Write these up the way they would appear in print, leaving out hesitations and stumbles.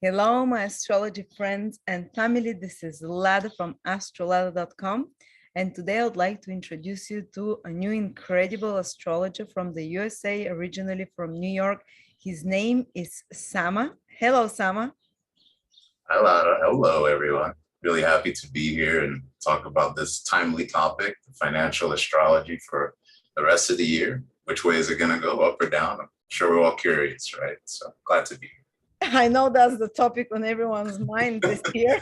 Hello, my astrology friends and family. This is Lada from AstroLada.com. And today I would like to introduce you to a new incredible astrologer from the USA, originally from New York. His name is Sama. Hello, Sama. Hi, Lada. Hello, everyone. Really happy to be here and talk about this timely topic, financial astrology for the rest of the year. Which way is it going to go, up or down? I'm sure we're all curious, right? So glad to be here. I know that's the topic on everyone's mind this year.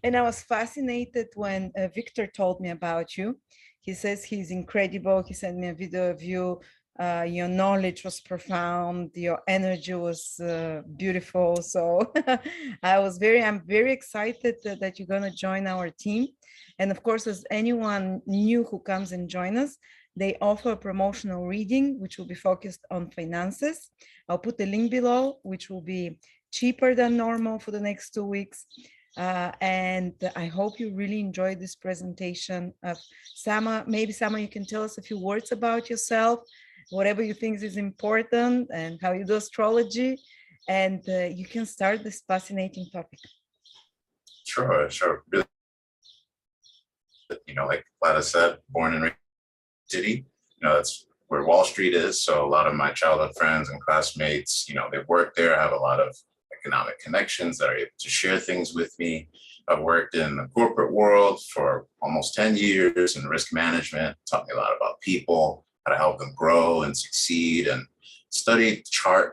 And I was fascinated when Victor told me about you. He says he's incredible. He sent me a video of you. Your knowledge was profound. Your energy was beautiful. So I'm very excited that you're going to join our team. And of course, as anyone new who comes and join us, they offer a promotional reading, which will be focused on finances. I'll put the link below, which will be cheaper than normal for the next 2 weeks. And I hope you really enjoyed this presentation of Sama. Maybe Sama, you can tell us a few words about yourself, whatever you think is important and how you do astrology. And you can start this fascinating topic. Sure. Really, like Lada said, born and raised in the city. That's where Wall Street is. So a lot of my childhood friends and classmates, they work there. I have a lot of economic connections that are able to share things with me. I've worked in the corporate world for almost 10 years in risk management, taught me a lot about people, how to help them grow and succeed, and studied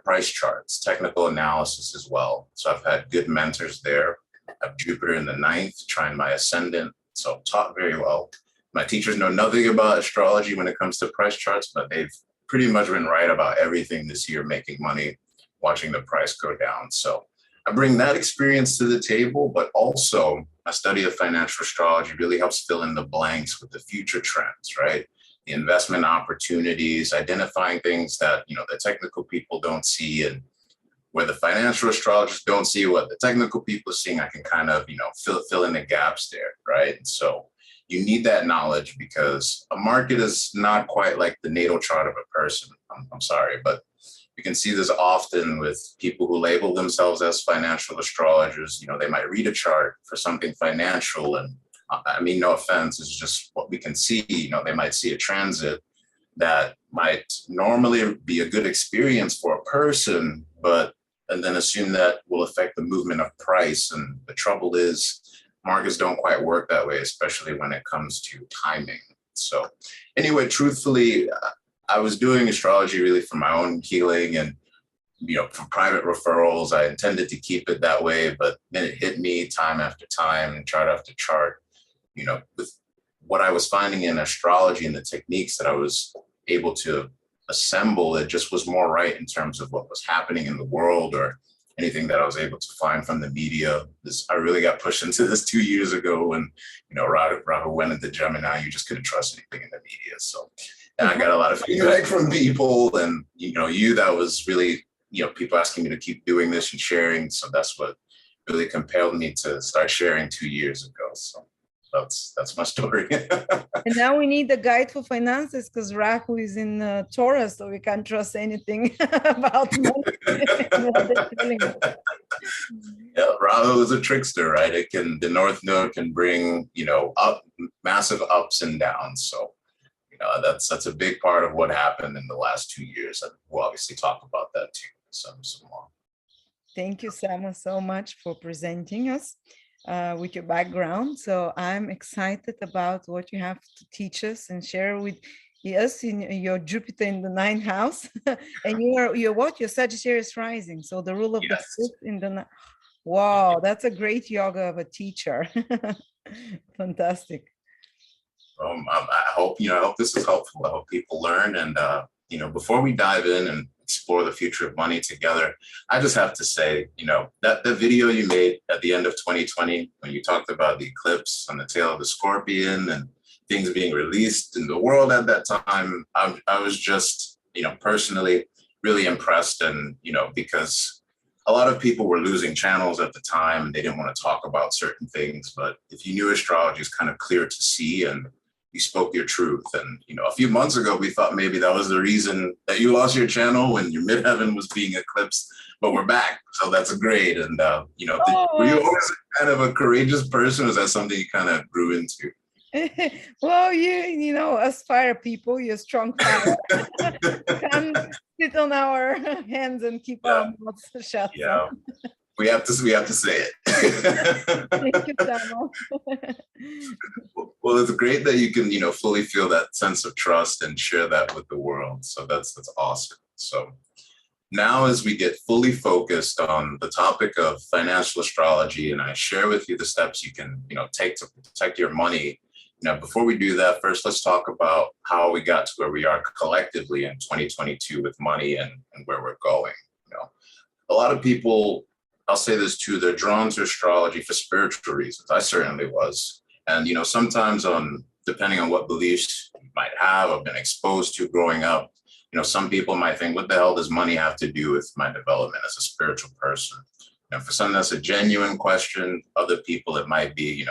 price charts, technical analysis as well. So I've had good mentors there. I have Jupiter in the ninth, trying my ascendant. So taught very well. My teachers know nothing about astrology when it comes to price charts, but they've pretty much been right about everything this year, making money, watching the price go down. So I bring that experience to the table, but also my study of financial astrology really helps fill in the blanks with the future trends, right? The investment opportunities, identifying things that, the technical people don't see, and where the financial astrologers don't see what the technical people are seeing, I can kind of, fill in the gaps there, right? And so you need that knowledge because a market is not quite like the natal chart of a person. I'm sorry, but you can see this often with people who label themselves as financial astrologers. They might read a chart for something financial, and I mean, no offense, it's just what we can see. They might see a transit that might normally be a good experience for a person, and then assume that will affect the movement of price. And the trouble is, markets don't quite work that way, especially when it comes to timing. So anyway, truthfully, I was doing astrology really for my own healing and, for private referrals. I intended to keep it that way, but then it hit me time after time, chart after chart, with what I was finding in astrology and the techniques that I was able to assemble, it just was more right in terms of what was happening in the world or anything that I was able to find from the media. I really got pushed into this 2 years ago when, Rahu went into Gemini. You just couldn't trust anything in the media. So, and I got a lot of feedback from people, and, that was really, people asking me to keep doing this and sharing. So that's what really compelled me to start sharing 2 years ago. So that's my story. And now we need a guide for finances because Rahu is in Taurus, so we can't trust anything about money. Yeah, Rahu is a trickster, right? The North Node can bring, massive ups and downs. So, that's a big part of what happened in the last 2 years. And we'll obviously talk about that too, some more. Thank you, Sama, so much for presenting us with your background. So I'm excited about what you have to teach us and share with us in your Jupiter in the ninth house. And you're what? You're Sagittarius rising. So the rule of the fifth in the wow, that's a great yoga of a teacher. Fantastic. I hope this is helpful. I hope people learn. And before we dive in and explore the future of money together, I just have to say, that the video you made at the end of 2020, when you talked about the eclipse on the tail of the scorpion and things being released in the world at that time, I was just, personally really impressed. And, because a lot of people were losing channels at the time and they didn't want to talk about certain things. But if you knew astrology is kind of clear to see, and you spoke your truth. And, a few months ago, we thought maybe that was the reason that you lost your channel when your midheaven was being eclipsed, but we're back. So that's great. And, were you always kind of a courageous person? Or is that something you kind of grew into? Well, as fire people, you're strong fire. Can't sit on our hands and keep our mouths shut. Yeah. So. We have to say it. Thank you, Sama. Well, it's great that you can, fully feel that sense of trust and share that with the world. So that's awesome. So now as we get fully focused on the topic of financial astrology, and I share with you the steps you can, take to protect your money. Before we do that, first, let's talk about how we got to where we are collectively in 2022 with money and where we're going. A lot of people, I'll say this too, they're drawn to astrology for spiritual reasons. I certainly was. And, sometimes depending on what beliefs you might have or been exposed to growing up, some people might think, what the hell does money have to do with my development as a spiritual person? For some, that's a genuine question. Other people, it might be,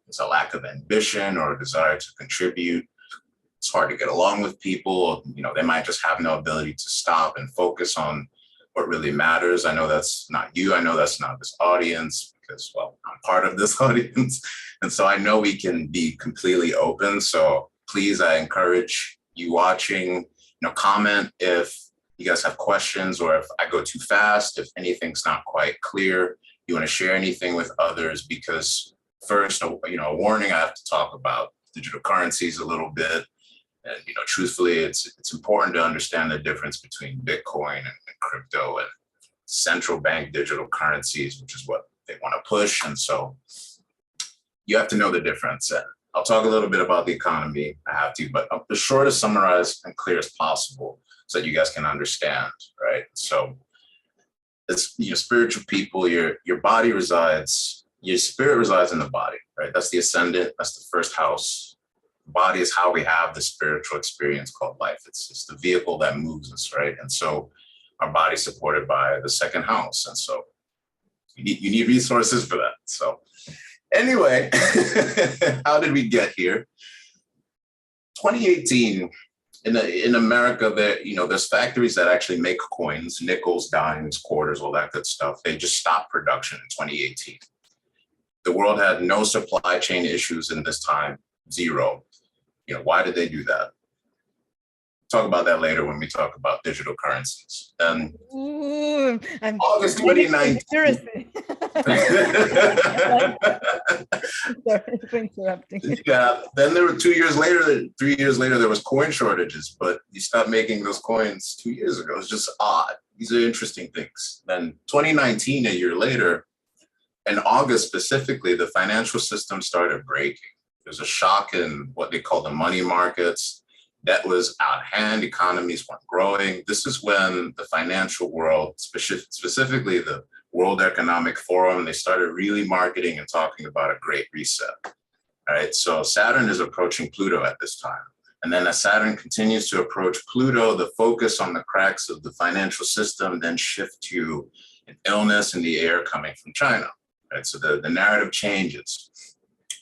it's a lack of ambition or a desire to contribute. It's hard to get along with people. They might just have no ability to stop and focus on what really matters. I know that's not you. I know that's not this audience because, well, I'm part of this audience. And so I know we can be completely open. So please, I encourage you watching, comment if you guys have questions or if I go too fast, if anything's not quite clear, you want to share anything with others, because first, a warning, I have to talk about digital currencies a little bit. And, truthfully, it's important to understand the difference between Bitcoin and crypto and central bank digital currencies, which is what they want to push. And so you have to know the difference. And I'll talk a little bit about the economy. I have to, but I'll be sure to summarize and clear as possible so that you guys can understand, right? So it's, spiritual people, your body resides, your spirit resides in the body, right? That's the ascendant. That's the first house. Body is how we have the spiritual experience called life. It's the vehicle that moves us, right? And so our body's supported by the second house. And so you need resources for that. So anyway, how did we get here? 2018, in America, there's factories that actually make coins, nickels, dimes, quarters, all that good stuff. They just stopped production in 2018. The world had no supply chain issues in this time, zero. Why did they do that? Talk about that later when we talk about digital currencies. And August 2019. Sorry for interrupting. Yeah. Then there were 3 years later, there was coin shortages, but you stopped making those coins 2 years ago. It's just odd. These are interesting things. Then 2019, a year later, in August specifically, the financial system started breaking. There's a shock in what they call the money markets. Debt was out of hand. Economies weren't growing. This is when the financial world, specifically the World Economic Forum, they started really marketing and talking about a great reset. All right. So Saturn is approaching Pluto at this time. And then as Saturn continues to approach Pluto, the focus on the cracks of the financial system then shift to an illness in the air coming from China. Right. So the narrative changes.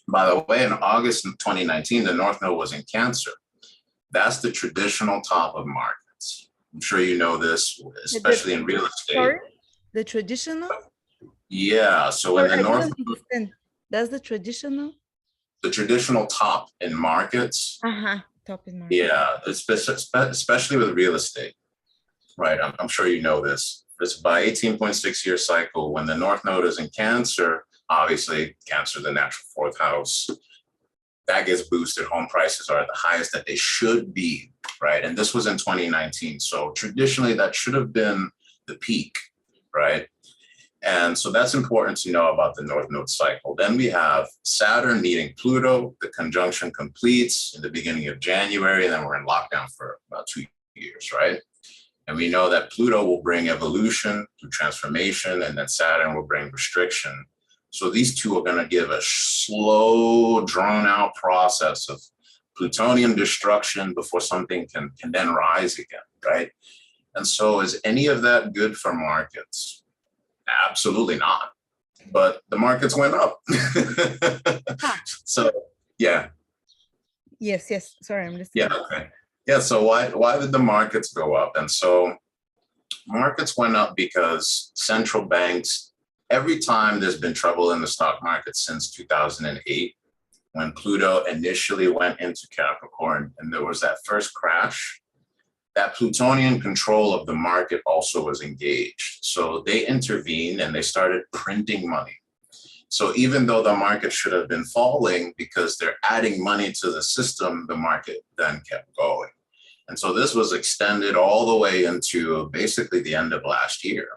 By the way, in August of 2019, the North Node was in Cancer. That's the traditional top of markets. I'm sure you know this, especially in real estate. Sorry? The traditional? Yeah. So when the North Node, that's the traditional? The traditional top in markets. Top in markets. Yeah, especially with real estate. Right. I'm sure you know this. It's by 18.6 year cycle. When the North Node is in Cancer, obviously, Cancer, the natural fourth house, that gets boosted. Home prices are at the highest that they should be, right? And this was in 2019. So traditionally, that should have been the peak, right? And so that's important to know about the North Node cycle. Then we have Saturn meeting Pluto. The conjunction completes in the beginning of January, and then we're in lockdown for about 2 years, right? And we know that Pluto will bring evolution through transformation, and then Saturn will bring restriction. So these two are going to give a slow, drawn-out process of plutonium destruction before something can then rise again, right? And so is any of that good for markets? Absolutely not. But the markets went up. So, yeah. Yes, yes. Sorry, I'm Yeah, listening. okay. Yeah, so why did the markets go up? And so markets went up because central banks, every time there's been trouble in the stock market since 2008, when Pluto initially went into Capricorn and there was that first crash, that Plutonian control of the market also was engaged. So they intervened and they started printing money. So even though the market should have been falling because they're adding money to the system, the market then kept going. And so this was extended all the way into basically the end of last year.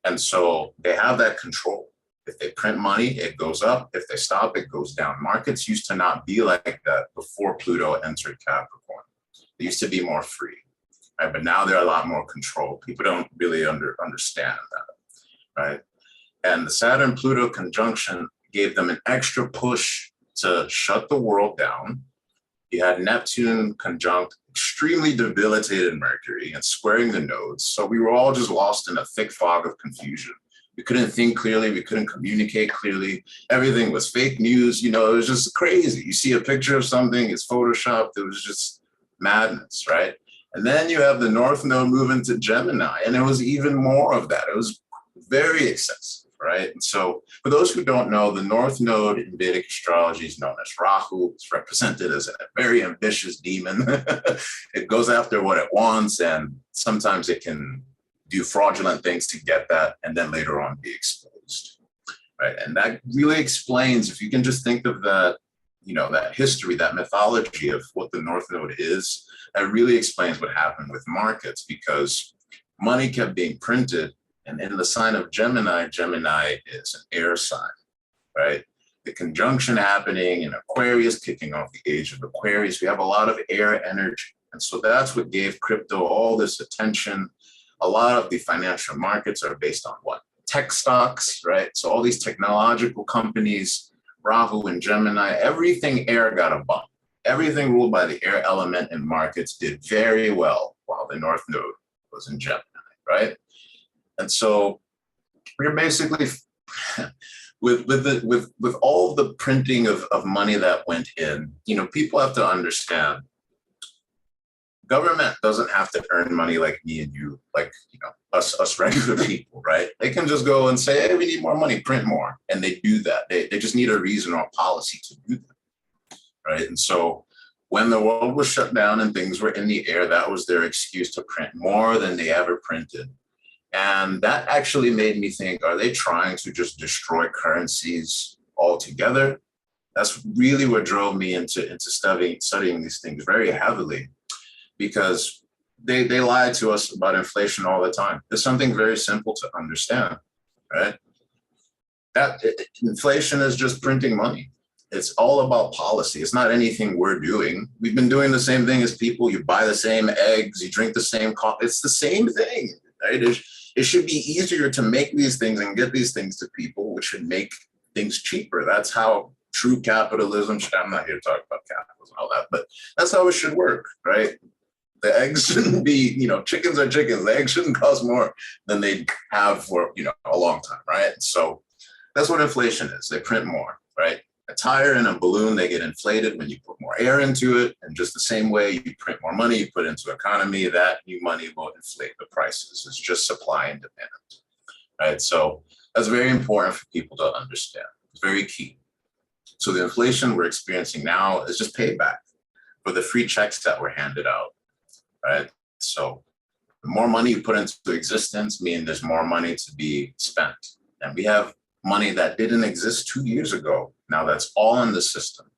And so they have that control. If they print money, it goes up. If they stop, it goes down. Markets used to not be like that before Pluto entered Capricorn. They used to be more free, right? But now they're a lot more controlled. People don't really understand that, right? And the Saturn-Pluto conjunction gave them an extra push to shut the world down. You had Neptune conjunct extremely debilitated Mercury and squaring the nodes. So we were all just lost in a thick fog of confusion. We couldn't think clearly. We couldn't communicate clearly. Everything was fake news. It was just crazy. You see a picture of something, it's photoshopped. It was just madness, right? And then you have the North Node move into Gemini, and it was even more of that. It was very excessive, right? And so for those who don't know, the North Node in Vedic astrology is known as Rahu. It's represented as a very ambitious demon. It goes after what it wants, and sometimes it can do fraudulent things to get that, and then later on be exposed, right? And that really explains, if you can just think of that, that history, that mythology of what the North Node is, that really explains what happened with markets, because money kept being printed. And in the sign of Gemini, Gemini is an air sign, right? The conjunction happening in Aquarius, kicking off the age of Aquarius. We have a lot of air energy. And so that's what gave crypto all this attention. A lot of the financial markets are based on what? Tech stocks, right? So all these technological companies, Rahu and Gemini, everything air got a bump. Everything ruled by the air element in markets did very well while the North Node was in Gemini, right? And so we're basically with all the printing of money that went in, people have to understand government doesn't have to earn money like me and you, like us regular people, right? They can just go and say, hey, we need more money, print more. And they do that. They just need a reason or a policy to do that, right? And so when the world was shut down and things were in the air, that was their excuse to print more than they ever printed. And that actually made me think, are they trying to just destroy currencies altogether? That's really what drove me into studying these things very heavily, because they lie to us about inflation all the time. It's something very simple to understand, right? Inflation is just printing money. It's all about policy. It's not anything we're doing. We've been doing the same thing as people. You buy the same eggs, you drink the same coffee. It's the same thing, right? It should be easier to make these things and get these things to people, which should make things cheaper. That's how true capitalism should. I'm not here to talk about capitalism and all that, but that's how it should work, right? The eggs shouldn't be, chickens are chickens. The eggs shouldn't cost more than they have for, a long time, right? So that's what inflation is. They print more, right? A tire and a balloon, they get inflated when you put more air into it. And just the same way you print more money, you put into economy, that new money will inflate the prices. It's just supply and demand, right? So that's very important for people to understand. It's very key. So the inflation we're experiencing now is just payback for the free checks that were handed out, right? So the more money you put into existence, meaning there's more money to be spent. And we have money that didn't exist 2 years ago. Now that's all in the system,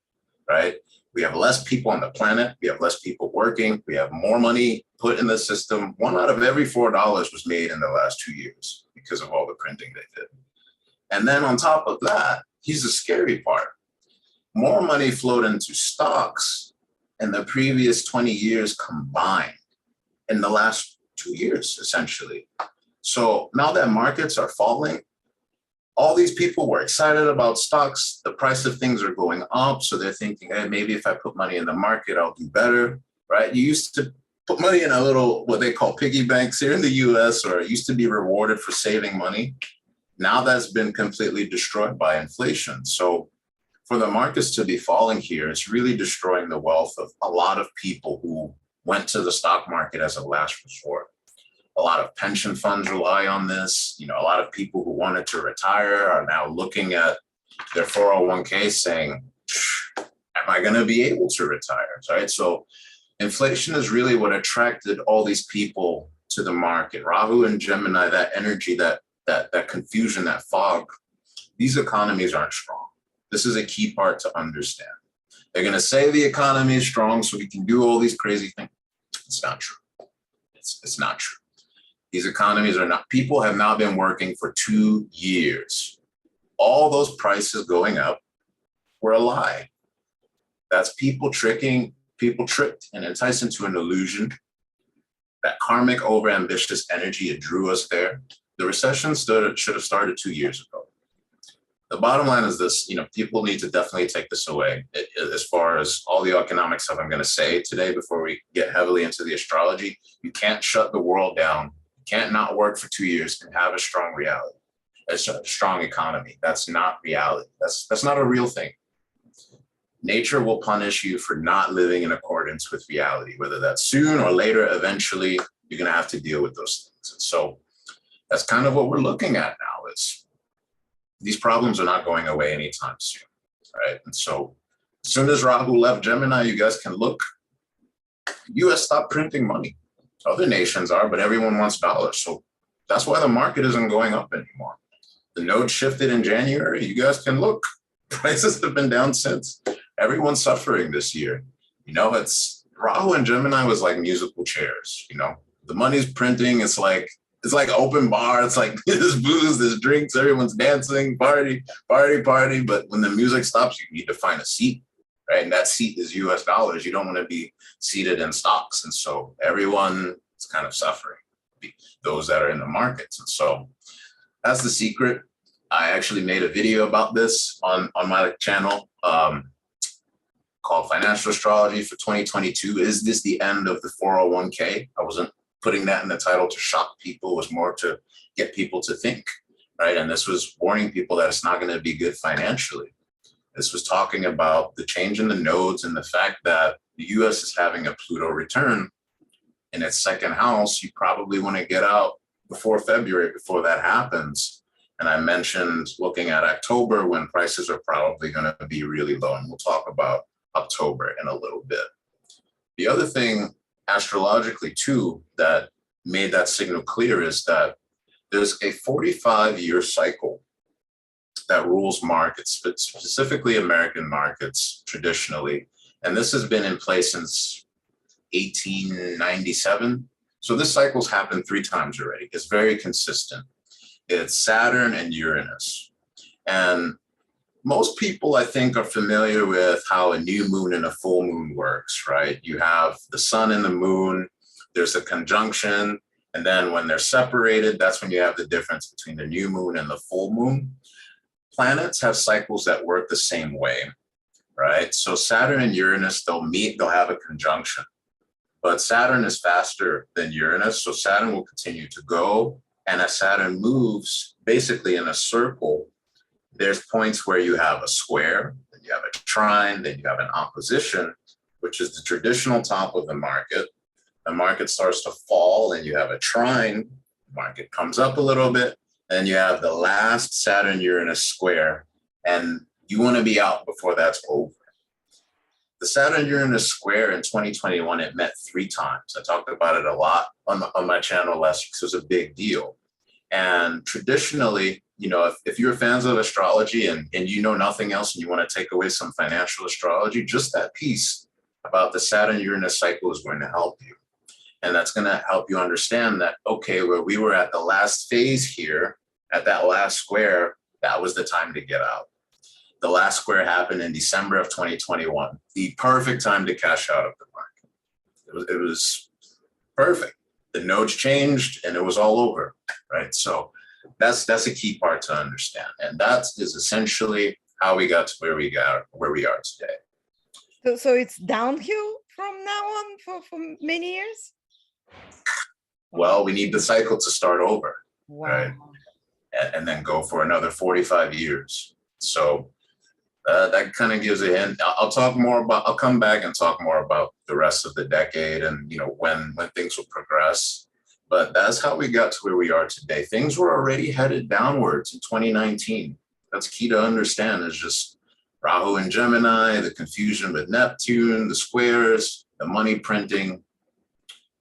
right? We have less people on the planet. We have less people working. We have more money put in the system. 1 out of every $4 was made in the last 2 years because of all the printing they did. And then on top of that, here's the scary part. More money flowed into stocks in the previous 20 years combined in the last 2 years, essentially. So now that markets are falling, all these people were excited about stocks. The price of things are going up. So they're thinking, hey, maybe if I put money in the market, I'll do better, right? You used to put money in a little, what they call piggy banks here in the US, or it used to be rewarded for saving money. Now that's been completely destroyed by inflation. So for the markets to be falling here, it's really destroying the wealth of a lot of people who went to the stock market as a last resort. A lot of pension funds rely on this. You know, a lot of people who wanted to retire are now looking at their 401k saying, am I going to be able to retire? Right. So inflation is really what attracted all these people to the market. Rahu and Gemini, that energy, that confusion, that fog, these economies aren't strong. This is a key part to understand. They're going to say the economy is strong so we can do all these crazy things. It's not true. It's not true. These economies are not, people have now been working for 2 years. All those prices going up were a lie. That's people tricked and enticed into an illusion. That karmic overambitious energy, it drew us there. The recession should have started 2 years ago. The bottom line is this, you know, people need to definitely take this away. As far as all the economic stuff I'm going to say today before we get heavily into the astrology, you can't shut the world down. You can't not work for 2 years and have a strong reality, a strong economy. That's not reality. That's not a real thing. Nature will punish you for not living in accordance with reality, whether that's soon or later. Eventually, you're going to have to deal with those things. And so that's kind of what we're looking at now is these problems are not going away anytime soon, right? And so as soon as Rahu left Gemini, you guys can look, US stopped printing money. Other nations are, but everyone wants dollars. So that's why the market isn't going up anymore. The node shifted in January. You guys can look. Prices have been down since. Everyone's suffering this year. You know, it's Rahu and Gemini was like musical chairs, you know. The money's printing, it's like open bar. It's like there's booze, there's drinks, everyone's dancing, party. But when the music stops, you need to find a seat, right? And that seat is US dollars. You don't want to be seated in stocks. And so everyone is kind of suffering, those that are in the markets. And so that's the secret. I actually made a video about this on my channel called Financial Astrology for 2022. Is this the end of the 401k? I wasn't putting that in the title to shock people. It was more to get people to think, right? And this was warning people that it's not going to be good financially. This was talking about the change in the nodes and the fact that the US is having a Pluto return in its second house. You probably want to get out before February, before that happens. And I mentioned looking at October when prices are probably going to be really low. And we'll talk about October in a little bit. The other thing astrologically too that made that signal clear is that there's a 45-year cycle that rules markets, but specifically American markets traditionally. And this has been in place since 1897. So this cycle's happened 3 times already. It's very consistent. It's Saturn and Uranus. And most people, I think, are familiar with how a new moon and a full moon works, right? You have the sun and the moon, there's a conjunction, and then when they're separated, that's when you have the difference between the new moon and the full moon. Planets have cycles that work the same way, right? So Saturn and Uranus, they'll meet, they'll have a conjunction. But Saturn is faster than Uranus, so Saturn will continue to go. And as Saturn moves basically in a circle, there's points where you have a square, then you have a trine, then you have an opposition, which is the traditional top of the market. The market starts to fall and you have a trine, the market comes up a little bit, and you have the last Saturn-Uranus square, and you want to be out before that's over. The Saturn-Uranus square in 2021, it met 3 times. I talked about it a lot on my channel last week, so it's a big deal. And traditionally, you know, if you're fans of astrology and you know nothing else and you want to take away some financial astrology, just that piece about the Saturn-Uranus cycle is going to help you. And that's going to help you understand that, okay, where we were at the last phase here, at that last square, that was the time to get out. The last square happened in December of 2021, the perfect time to cash out of the market. It was perfect. The nodes changed and it was all over, right? So that's a key part to understand. And that is essentially how we got to where we are today. So it's downhill from now on for many years? Well, we need the cycle to start over, wow. Right? And then go for another 45 years. So That kind of gives a hint. I'll come back and talk more about the rest of the decade and, when things will progress. But that's how we got to where we are today. Things were already headed downwards in 2019. That's key to understand, is just Rahu and Gemini, the confusion with Neptune, the squares, the money printing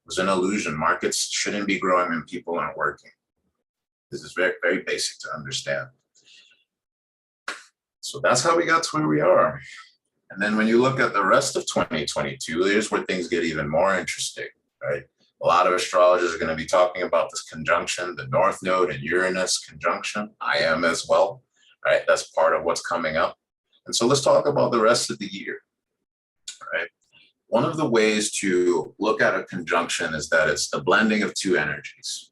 was an illusion. Markets shouldn't be growing when people aren't working. This is very, very basic to understand. So that's how we got to where we are. And then when you look at the rest of 2022, here's where things get even more interesting, right? A lot of astrologers are going to be talking about this conjunction, the North Node and Uranus conjunction. I am as well, right? That's part of what's coming up. And so let's talk about the rest of the year, right? One of the ways to look at a conjunction is that it's the blending of two energies.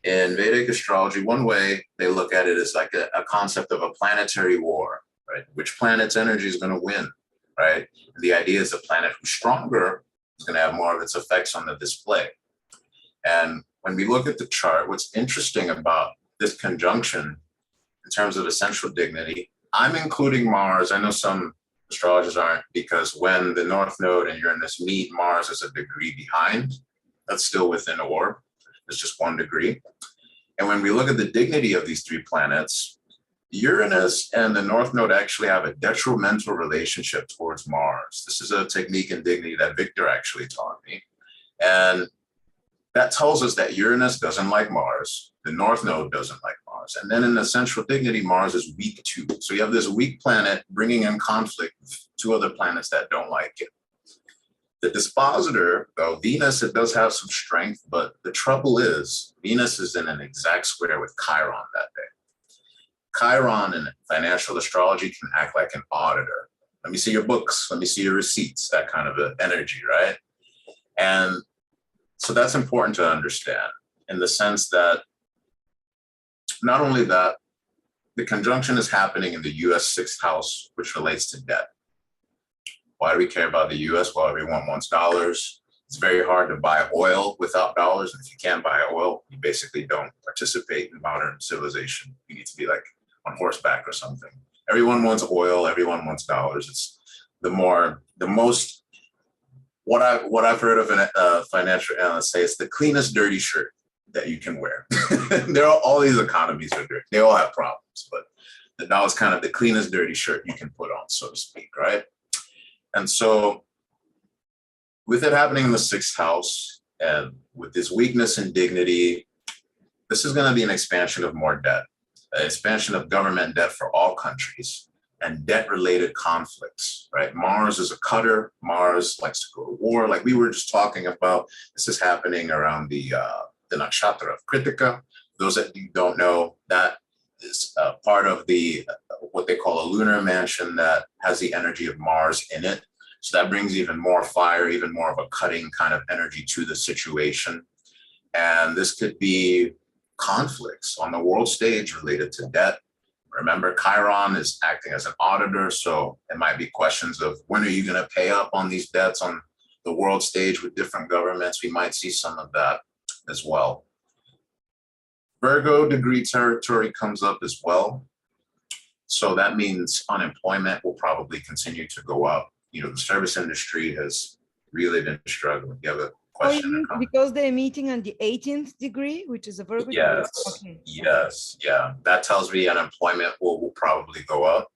In Vedic astrology, one way they look at it is like a concept of a planetary war, right? Which planet's energy is going to win, right? And the idea is the planet who's stronger is going to have more of its effects on the display. And when we look at the chart, what's interesting about this conjunction in terms of essential dignity, I'm including Mars. I know some astrologers aren't, because when the North Node and Uranus meet, Mars is a degree behind. That's still within a orb. It's just 1 degree. And when we look at the dignity of these three planets, Uranus and the North Node actually have a detrimental relationship towards Mars. This is a technique in dignity that Victor actually taught me. And that tells us that Uranus doesn't like Mars. The North Node doesn't like Mars. And then in essential dignity, Mars is weak too. So you have this weak planet bringing in conflict with two other planets that don't like it. The dispositor, though, Venus, it does have some strength, but the trouble is Venus is in an exact square with Chiron that day. Chiron in financial astrology can act like an auditor. Let me see your books. Let me see your receipts, that kind of an energy, right? And so that's important to understand, in the sense that not only that, the conjunction is happening in the US 6th house, which relates to debt. Why do we care about the US? Well, everyone wants dollars. It's very hard to buy oil without dollars. And if you can't buy oil, you basically don't participate in modern civilization. You need to be like on horseback or something. Everyone wants oil. Everyone wants dollars. It's what I've heard of a financial analyst say, it's the cleanest dirty shirt that you can wear. All these economies are dirty. They all have problems, but the dollar is kind of the cleanest dirty shirt you can put on, so to speak, right? And so with it happening in the 6th house and with this weakness in dignity, this is going to be an expansion of more debt, an expansion of government debt for all countries and debt-related conflicts, right? Mars is a cutter. Mars likes to go to war. Like we were just talking about, this is happening around the nakshatra of Kritika. Those that you don't know, that is part of what they call a lunar mansion that has the energy of Mars in it. So that brings even more fire, even more of a cutting kind of energy to the situation. And this could be conflicts on the world stage related to debt. Remember, Chiron is acting as an auditor, so it might be questions of when are you going to pay up on these debts on the world stage with different governments. We might see some of that as well. Virgo degree territory comes up as well. So that means unemployment will probably continue to go up. The service industry has really been struggling. You have a question? Because they're meeting on the 18th degree, which is a Virgo degree? Yes, okay. Yes, yeah. That tells me unemployment will probably go up.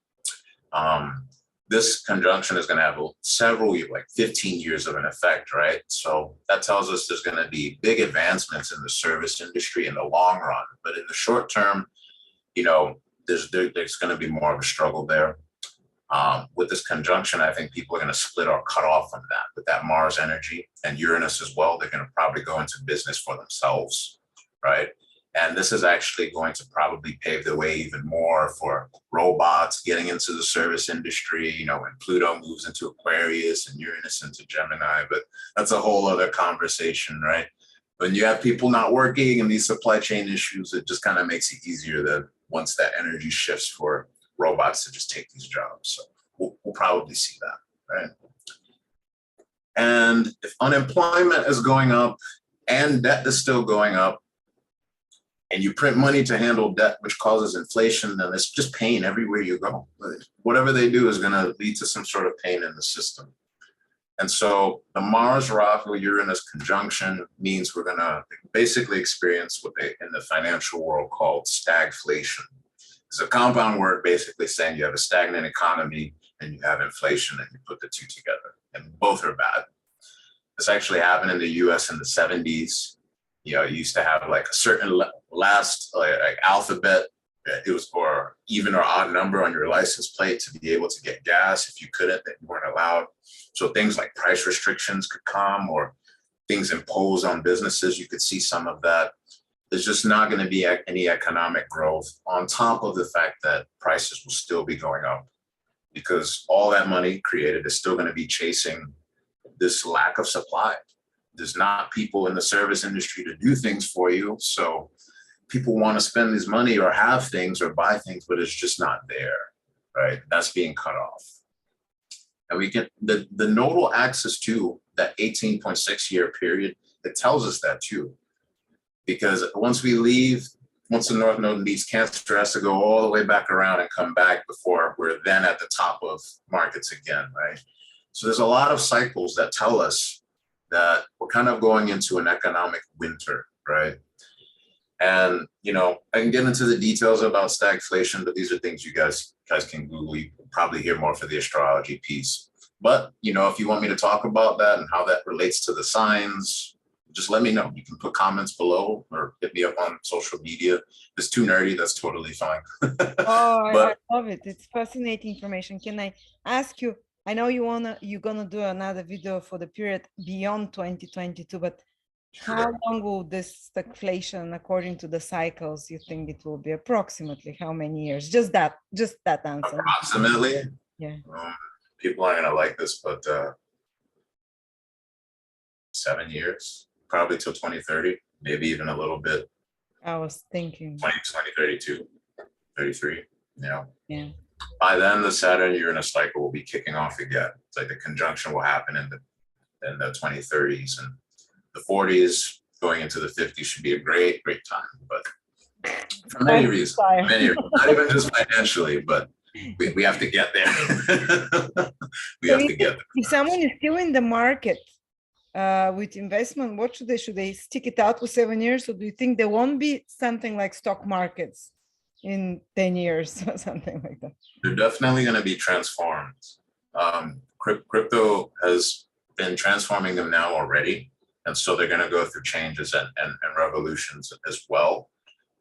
This conjunction is going to have several, like 15 years of an effect, right? So that tells us there's going to be big advancements in the service industry in the long run. But in the short term, there's going to be more of a struggle there. With this conjunction, I think people are going to split or cut off from that. With that Mars energy and Uranus as well, they're going to probably go into business for themselves, right? And this is actually going to probably pave the way even more for robots getting into the service industry, when Pluto moves into Aquarius and Uranus into Gemini. But that's a whole other conversation, right? When you have people not working and these supply chain issues, it just kind of makes it easier that once that energy shifts for robots to just take these jobs. So we'll probably see that, right? And if unemployment is going up and debt is still going up, and you print money to handle debt, which causes inflation, then it's just pain everywhere you go. Whatever they do is going to lead to some sort of pain in the system. And so the Mars Rahu Uranus conjunction means we're going to basically experience what they in the financial world called stagflation. It's a compound word basically saying you have a stagnant economy and you have inflation, and you put the two together, and both are bad. This actually happened in the US in the 70s. You know, you used to have like a certain last like alphabet, it was or even or odd number on your license plate to be able to get gas. If you couldn't, then you weren't allowed. So things like price restrictions could come, or things imposed on businesses. You could see some of that. There's just not going to be any economic growth on top of the fact that prices will still be going up, because all that money created is still going to be chasing this lack of supply. There's not people in the service industry to do things for you. So people want to spend this money or have things or buy things, but it's just not there, right? That's being cut off. And we get the nodal axis too, that 18.6 year period, it tells us that too. Because once the North Node leaves Cancer, it has to go all the way back around and come back before we're then at the top of markets again, right? So there's a lot of cycles that tell us that we're kind of going into an economic winter, right? And, you know, I can get into the details about stagflation, but these are things you guys can Google. You can probably hear more for the astrology piece. But, you know, if you want me to talk about that and how that relates to the signs, just let me know. You can put comments below or hit me up on social media. If it's too nerdy, that's totally fine. I love it. It's fascinating information. Can I ask you, I know you're gonna do another video for the period beyond 2022, but how long will this stagflation, according to the cycles, you think it will be approximately? How many years? Just that answer. Approximately? Yeah. People aren't gonna like this, but 7 years, probably till 2030, maybe even a little bit. I was thinking 2032, 33, Yeah. By then, the Saturn-Uranus cycle will be kicking off again. It's like the conjunction will happen in the 2030s, and the 40s going into the 50s should be a great time. But for many reasons, not even just financially, but we have to get there. If someone is still in the market with investment, what should they stick it out for 7 years, or do you think there won't be something like stock markets in 10 years or something like that? They're definitely going to be transformed. Crypto has been transforming them now already. And so they're going to go through changes and revolutions as well.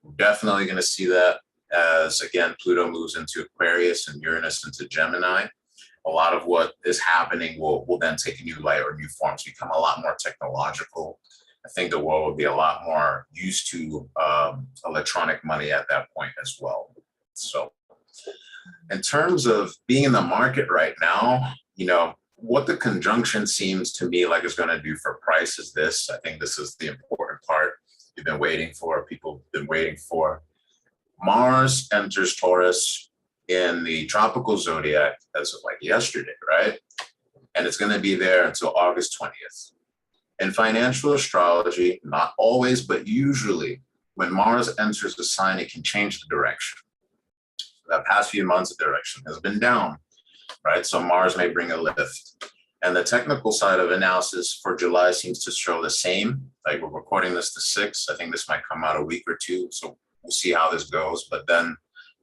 We're definitely going to see that as, again, Pluto moves into Aquarius and Uranus into Gemini. A lot of what is happening will then take a new light or new forms, become a lot more technological. I think the world will be a lot more used to electronic money at that point as well. So in terms of being in the market right now, you know, what the conjunction seems to me like it's going to do for price is this. I think this is the important part you've been waiting for, people have been waiting for. Mars enters Taurus in the tropical zodiac as of like yesterday, right? And it's going to be there until August 20th. In financial astrology, not always, but usually when Mars enters the sign, it can change the direction. The past few months, the direction has been down, right? So Mars may bring a lift. And the technical side of analysis for July seems to show the same. Like we're recording this the 6th. I think this might come out a week or two. So we'll see how this goes. But then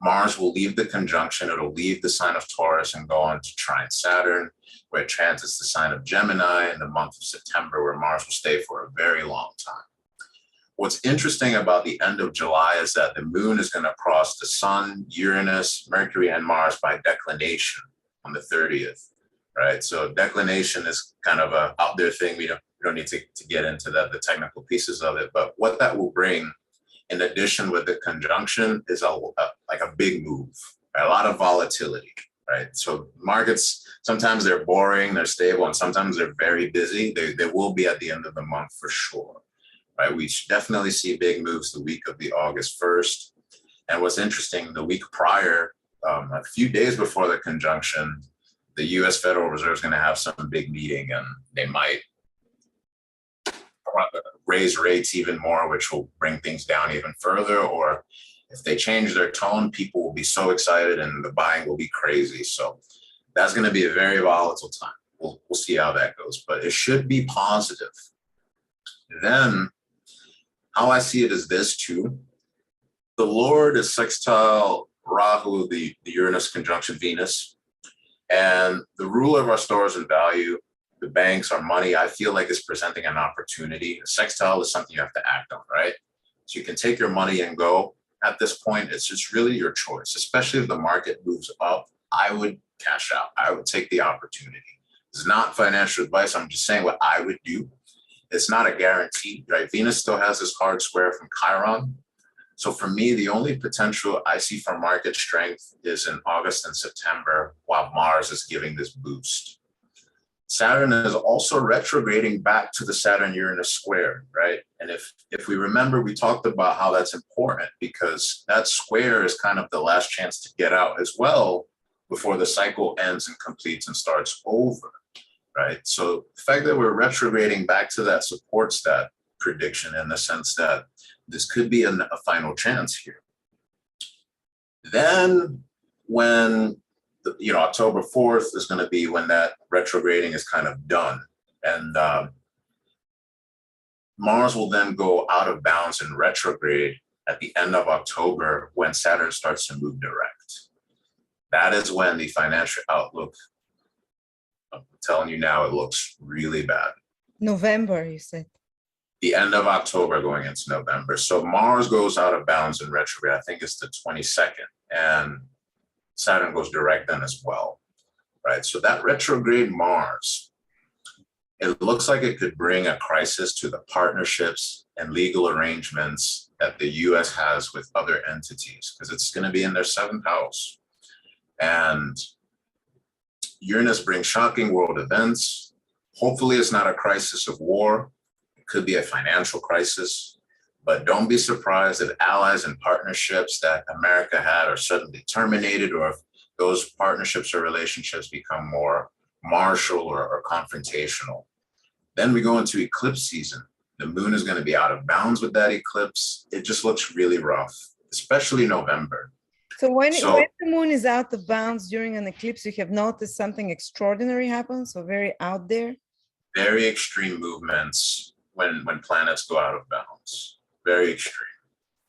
Mars will leave the conjunction. It'll leave the sign of Taurus and go on to trine Saturn, where it transits the sign of Gemini in the month of September, where Mars will stay for a very long time. What's interesting about the end of July is that the moon is going to cross the sun, Uranus, Mercury, and Mars by declination on the 30th, right? So declination is kind of a out there thing. We don't need to get into the technical pieces of it, but what that will bring in addition with the conjunction is like a big move, right? A lot of volatility, right? So markets, sometimes they're boring, they're stable, and sometimes they're very busy. They will be at the end of the month for sure. Right, we should definitely see big moves the week of the August 1st. And what's interesting, the week prior, a few days before the conjunction, the US Federal Reserve is going to have some big meeting, and they might raise rates even more, which will bring things down even further, or if they change their tone, people will be so excited and the buying will be crazy. So that's going to be a very volatile time. We'll see how that goes, but it should be positive. Then how I see it is this too. The Lord is sextile Rahu, the Uranus conjunction Venus, and the ruler of our stores and value, the banks, our money, I feel like is presenting an opportunity. A sextile is something you have to act on, right? So you can take your money and go. At this point, it's just really your choice, especially if the market moves up. I would cash out. I would take the opportunity. It's not financial advice. I'm just saying what I would do. It's not a guarantee, right? Venus still has this hard square from Chiron. So for me, the only potential I see for market strength is in August and September, while Mars is giving this boost. Saturn is also retrograding back to the Saturn-Uranus square, right? And if we remember, we talked about how that's important because that square is kind of the last chance to get out as well before the cycle ends and completes and starts over, right? So the fact that we're retrograding back to that supports that prediction in the sense that this could be a final chance here. Then when October 4th is going to be when that retrograding is kind of done. And Mars will then go out of bounds and retrograde at the end of October when Saturn starts to move direct. That is when the financial outlook, I'm telling you now, it looks really bad. November, you said. The end of October going into November. So Mars goes out of bounds in retrograde. I think it's the 22nd. And Saturn goes direct then as well, right? So that retrograde Mars, it looks like it could bring a crisis to the partnerships and legal arrangements that the US has with other entities, because it's going to be in their 7th house. And Uranus brings shocking world events. Hopefully it's not a crisis of war. It could be a financial crisis. But don't be surprised if allies and partnerships that America had are suddenly terminated, or if those partnerships or relationships become more martial or confrontational. Then we go into eclipse season. The moon is going to be out of bounds with that eclipse. It just looks really rough, especially November. So when the moon is out of bounds during an eclipse, you have noticed something extraordinary happen, so very out there? Very extreme movements when planets go out of bounds. Very extreme,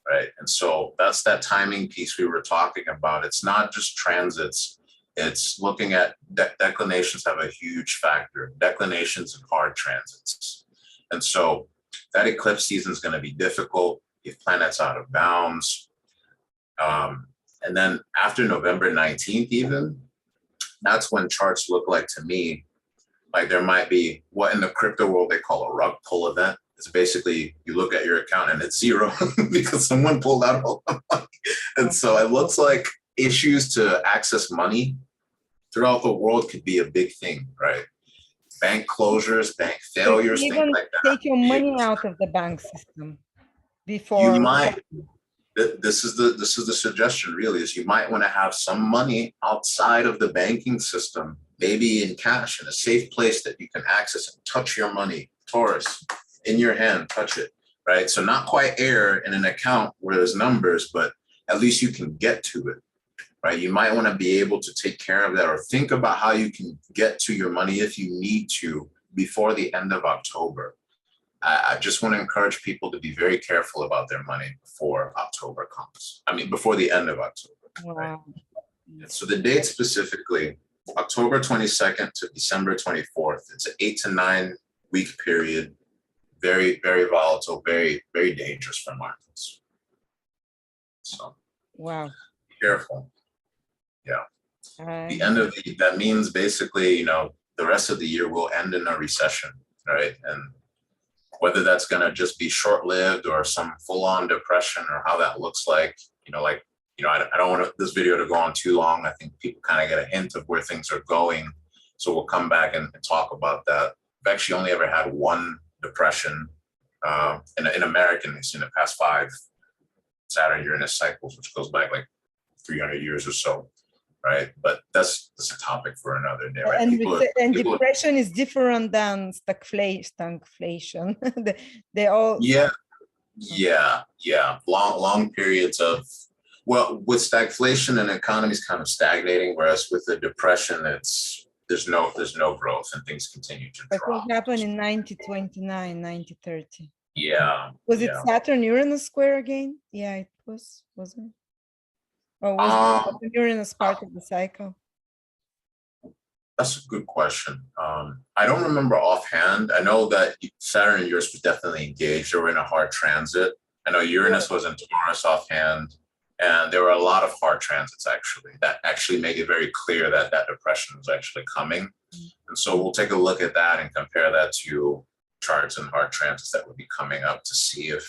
right? And so that's that timing piece we were talking about. It's not just transits. It's looking at declinations have a huge factor, declinations and hard transits. And so that eclipse season is going to be difficult if planets out of bounds. And then after November 19th even, that's when charts look like, to me, like there might be what in the crypto world they call a rug pull event. It's basically you look at your account and it's zero because someone pulled out all the money. And so it looks like issues to access money throughout the world could be a big thing, right? Bank closures, bank failures, things like that. Take your money out of the bank system before. You might. This is the suggestion really, is you might want to have some money outside of the banking system, maybe in cash in a safe place that you can access and touch your money, Taurus. In your hand, touch it, right? So not quite air in an account where there's numbers, but at least you can get to it, right? You might want to be able to take care of that or think about how you can get to your money if you need to before the end of October. I just want to encourage people to be very careful about their money before October comes. I mean, before the end of October. Wow. Right? So the date specifically, October 22nd to December 24th, it's an 8 to 9 week period. Very, very volatile, very, very dangerous for markets. So, wow, be careful. Yeah. The end of that means basically, the rest of the year will end in a recession, right? And whether that's going to just be short-lived or some full-on depression or how that looks like, I don't want this video to go on too long. I think people kind of get a hint of where things are going. So we'll come back and talk about that. I've actually only ever had one depression in American history in the past 5 Saturn-Uranus cycles, which goes back like 300 years or so. right? But that's a topic for another day, right? People depression is different than stagflation. they all long periods of, well, with stagflation, an economy is kind of stagnating, whereas with the depression, there's no growth and things continue to Like drop. what happened in 1929, 1930. Yeah. Was it Saturn-Uranus square again? Yeah, it was, wasn't it? Or was Saturn-Uranus part of the cycle? That's a good question. I don't remember offhand. I know that Saturn and Uranus was definitely engaged. They were in a hard transit. I know Uranus was in Taurus offhand. And there were a lot of hard transits, actually, that actually make it very clear that that depression was actually coming. And so we'll take a look at that and compare that to charts and hard transits that would be coming up to see if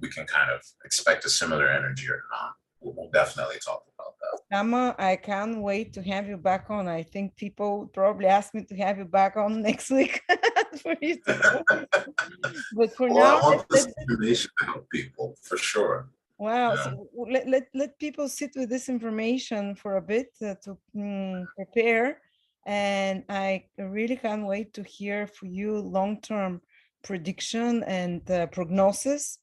we can kind of expect a similar energy or not. We'll definitely talk about that. Sama, I can't wait to have you back on. I think people probably ask me to have you back on next week for you to but for now, I want this information to help people, for sure. Wow. Yeah. So let people sit with this information for a bit to prepare. And I really can't wait to hear for you long-term prediction and prognosis,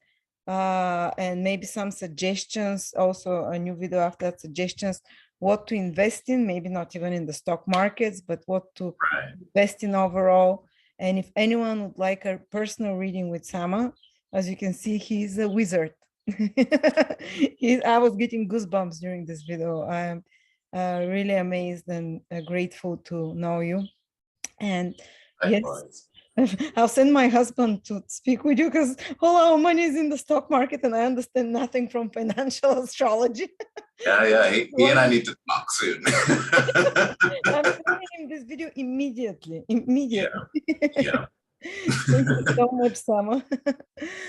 and maybe some suggestions, also a new video after that, suggestions what to invest in, maybe not even in the stock markets, but what to invest in overall. And if anyone would like a personal reading with Sama, as you can see, he's a wizard. I was getting goosebumps during this video. I'm really amazed and grateful to know you. And yes, I'll send my husband to speak with you because all our money is in the stock market and I understand nothing from financial astrology. He and I need to talk soon. I'm sending him this video immediately. Yeah. Thank you so much, Sama.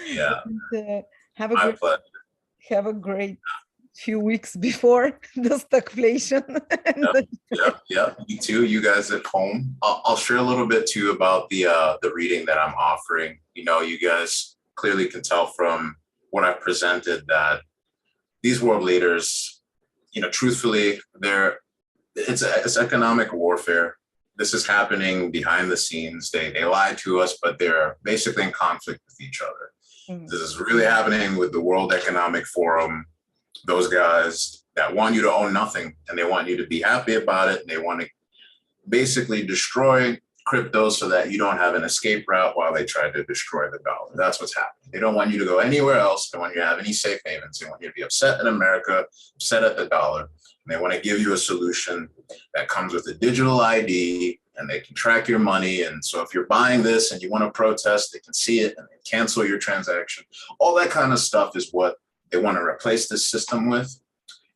Yeah. And, have a great few weeks before the stagflation. Yeah, me too. You guys at home. I'll share a little bit too about the reading that I'm offering. You know, you guys clearly can tell from what I've presented that these world leaders, you know, truthfully, it's economic warfare. This is happening behind the scenes. They lie to us, but they're basically in conflict with each other. This is really happening with the World Economic Forum. Those guys that want you to own nothing and they want you to be happy about it. And they want to basically destroy crypto so that you don't have an escape route while they try to destroy the dollar. That's what's happening. They don't want you to go anywhere else. They want you to have any safe havens. They want you to be upset in America, upset at the dollar. And they want to give you a solution that comes with a digital ID and they can track your money. And so if you're buying this and you want to protest, they can see it and they cancel your transaction. All that kind of stuff is what they want to replace this system with.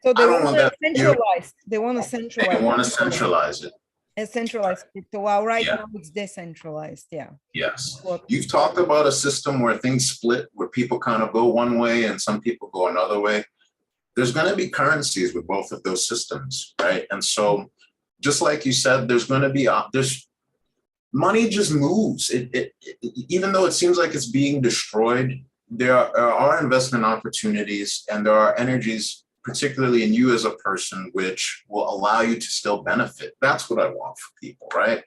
So they want to centralize. They want to centralize. They want to centralize it. A centralized crypto. Well, right now it's decentralized. Yeah. Yes. You've talked about a system where things split, where people kind of go one way and some people go another way. There's going to be currencies with both of those systems, right? And so, just like you said, there's going to be money just moves. Even though it seems like it's being destroyed, there are investment opportunities and there are energies, particularly in you as a person, which will allow you to still benefit. That's what I want for people, right?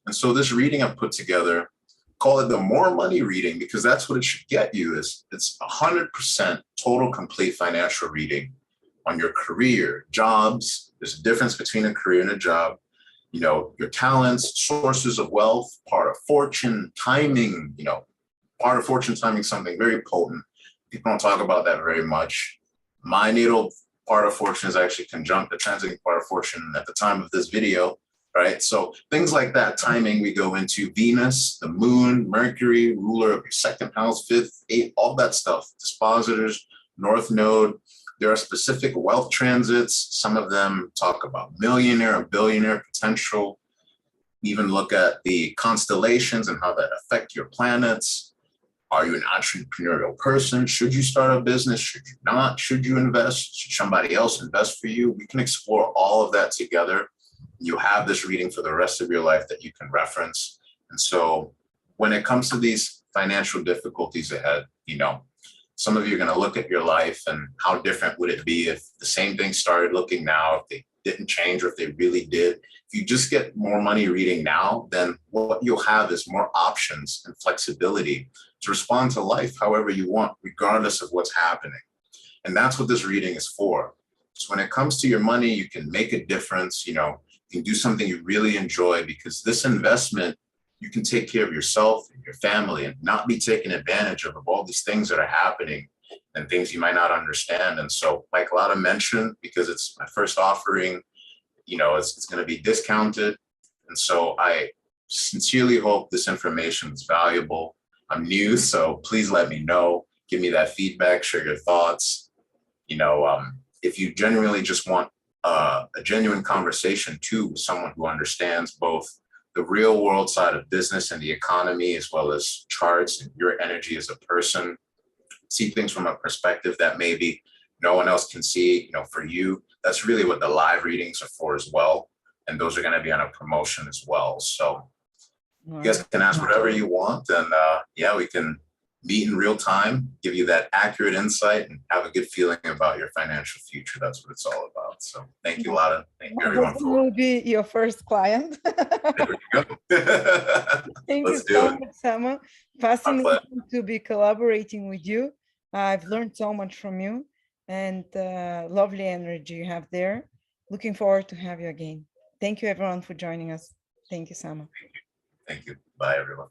And so this reading I've put together, call it the more money reading, because that's what it should get you. It's 100% total complete financial reading on your career, jobs. There's a difference between a career and a job. You know, your talents, sources of wealth, part of fortune, timing, you know, part of fortune timing, something very potent. People don't talk about that very much. My natal part of fortune is actually conjunct the transiting part of fortune at the time of this video, right? So things like that, timing, we go into Venus, the moon, Mercury, ruler of your second house, fifth, eighth, all that stuff, dispositors, North Node. There are specific wealth transits. Some of them talk about millionaire and billionaire potential. Even look at the constellations and how that affect your planets. Are you an entrepreneurial person? Should you start a business? Should you not? Should you invest? Should somebody else invest for you? We can explore all of that together. You have this reading for the rest of your life that you can reference. And so when it comes to these financial difficulties ahead, you know, some of you are going to look at your life and how different would it be if the same thing started looking now, if the didn't change, or if they really did. If you just get more money reading now, then what you'll have is more options and flexibility to respond to life however you want, regardless of what's happening. And that's what this reading is for. So when it comes to your money, you can make a difference, you can do something you really enjoy, because this investment, you can take care of yourself and your family and not be taken advantage of all these things that are happening and things you might not understand. And so, like Lada mentioned, because it's my first offering, it's going to be discounted. And so I sincerely hope this information is valuable. I'm new, so please let me know. Give me that feedback, share your thoughts. If you genuinely just want a genuine conversation too with someone who understands both the real world side of business and the economy, as well as charts and your energy as a person, see things from a perspective that maybe no one else can see, for you, that's really what the live readings are for as well. And those are going to be on a promotion as well. So you guys can ask whatever you want, and we can meet in real time, give you that accurate insight, and have a good feeling about your financial future. That's what it's all about. So thank you, Lada. Thank you, everyone. Who will be your first client? There we go. Thank Let's you so much, Sama. Fascinating to be collaborating with you. I've learned so much from you, and lovely energy you have there. Looking forward to have you again. Thank you, everyone, for joining us. Thank you, Sama. Thank you. Bye, everyone.